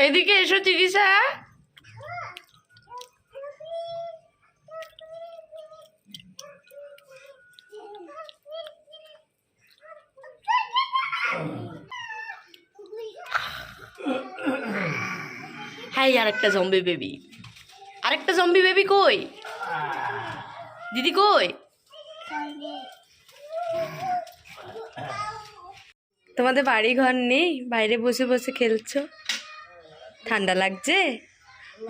এদিকে এসো চিকিৎসা। হ্যাঁ, আরেকটা জম্বি বেবি, আরেকটা জম্বি বেবি কই? দিদি কই? তোমাদের বাড়ি ঘর নেই, বাইরে বসে বসে খেলছো? ঠান্ডা লাগছে?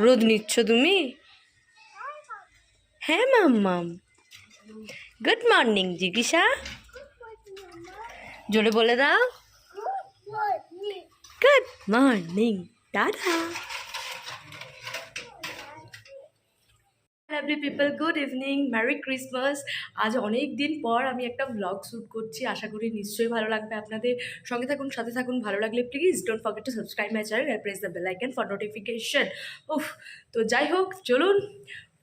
রোদ নিচ্ছ তুমি? হ্যাঁ মাম্মাম, গুড মর্নিং জিজ্ঞাসা, জোরে বলে দাও, গুড মর্নিং দাদা। Every people, good evening, merry Christmas. আজ অনেক দিন পর আমি একটা ব্লগ শ্যুট করছি, আশা করি নিশ্চয়ই ভালো লাগবে আপনাদের। সঙ্গে থাকুন, সাথে থাকুন। ভালো লাগলে please don't forget to subscribe my channel and press the bell icon for notification. উফ, তো যাই হোক, চলুন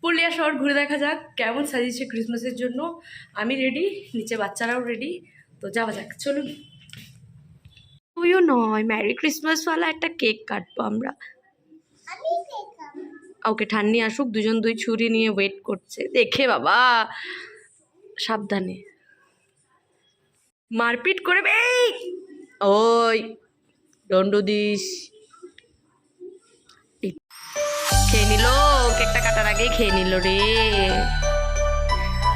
পুরুলিয়া শহর ঘুরে দেখা যাক কেমন সাজিয়েছে ক্রিসমাসের জন্য। আমি রেডি, নিচে বাচ্চারাও রেডি, তো যাওয়া যাক, চলুন। তুইও নয়, মেরি ক্রিসমাসওয়ালা একটা কেক কাটবো আমরা। ওকে, ঠান্ডি আসুক, দুজন দুই ছুরি নিয়ে ওয়েট করছে। দেখে বাবা, সাবধানে, মারপিট করে। ওই ডন্ট ডু দিস। খেয়ে নিল, কেকটা কাটার আগেই খেয়ে নিল রে।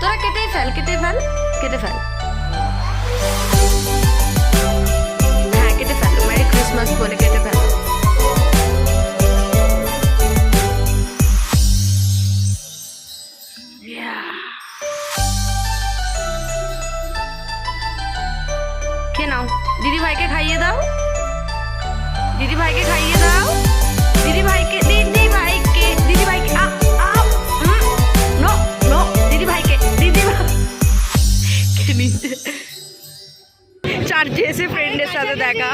তোরা কেটে ফেল, কেটে ফেল, কেটে ফেল। হ্যাঁ, কেটে ফেল, মেরি ক্রিসমাস বলে কেটে ফেল। খেয়ে নাও, দিদি ভাইকে খাইয়ে দাও, দিদি ভাইকে খাইয়ে দাও, দিদি ভাইকে, দিদি ভাইকে, দিদি ভাইকে, নো নো, দিদি ভাইকে, দিদি চার্চে এসে ফ্রেন্ডের সাথে দেখা।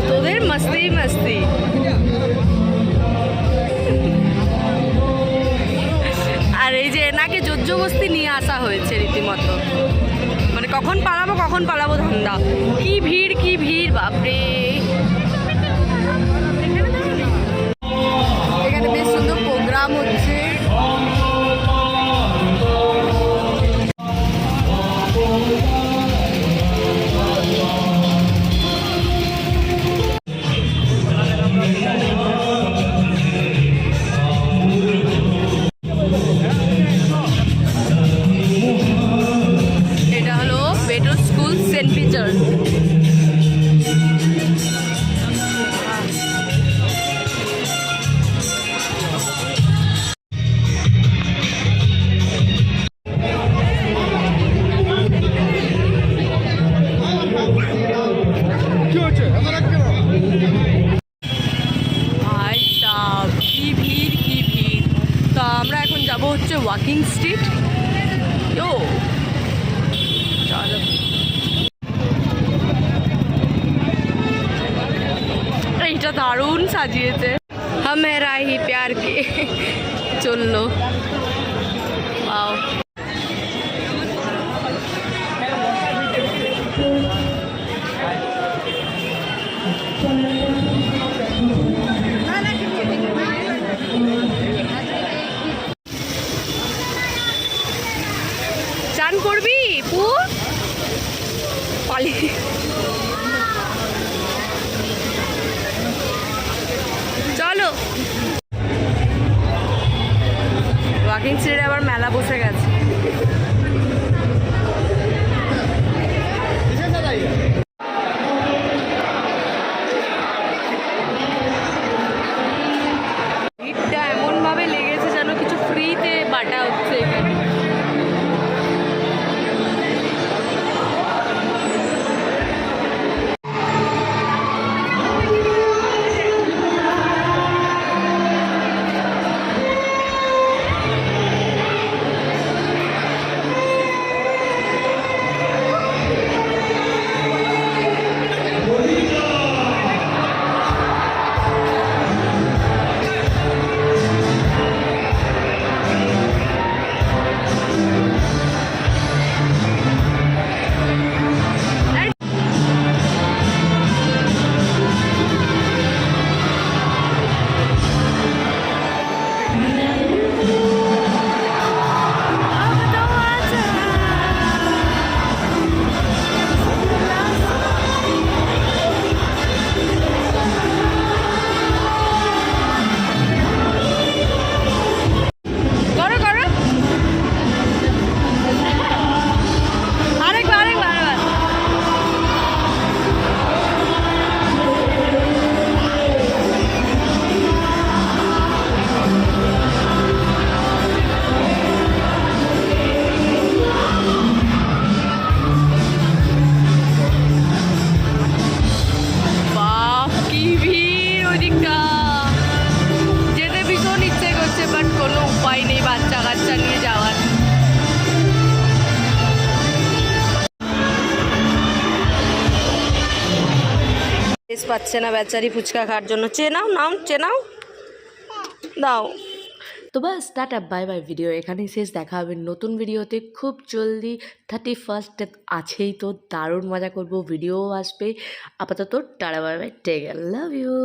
তোদের মস্তি মস্তি। আর এই যে এনাকে জোরজবস্তি নিয়ে আসা হয়েছে রীতিমতো, মানে কখন পালাবো ধান্দা। কি ভিড় বাপরে। এখানে বেশ সুন্দর প্রোগ্রাম হচ্ছে। হচ্ছে ওয়াকিং স্ট্রিট। ও চলো, এইটা দারুণ সাজিয়েছে। হামেরা হি প্যার কে, চললো। ওয়াও, চান করবি পু? পালি চলো। ওয়াকিং স্ট্রিটে আবার মেলা বসে গেছে। ভিড়টা এমন ভাবে লেগেছে যেন কিছু ফ্রিতে বাটা হচ্ছে এখানে। বেশ পাচ্ছে না বেচারি ফুচকা খাওয়ার জন্য। চেনাও নাও, চেনাও দাও। তো বাস টাটা বাই বাই, ভিডিও এখানেই শেষ। দেখা হবে নতুন ভিডিওতে খুব জলদি। 31st আছেই তো, দারুণ মজা করব, ভিডিও আসবে। আপাতত tata bye bye, take care, love you.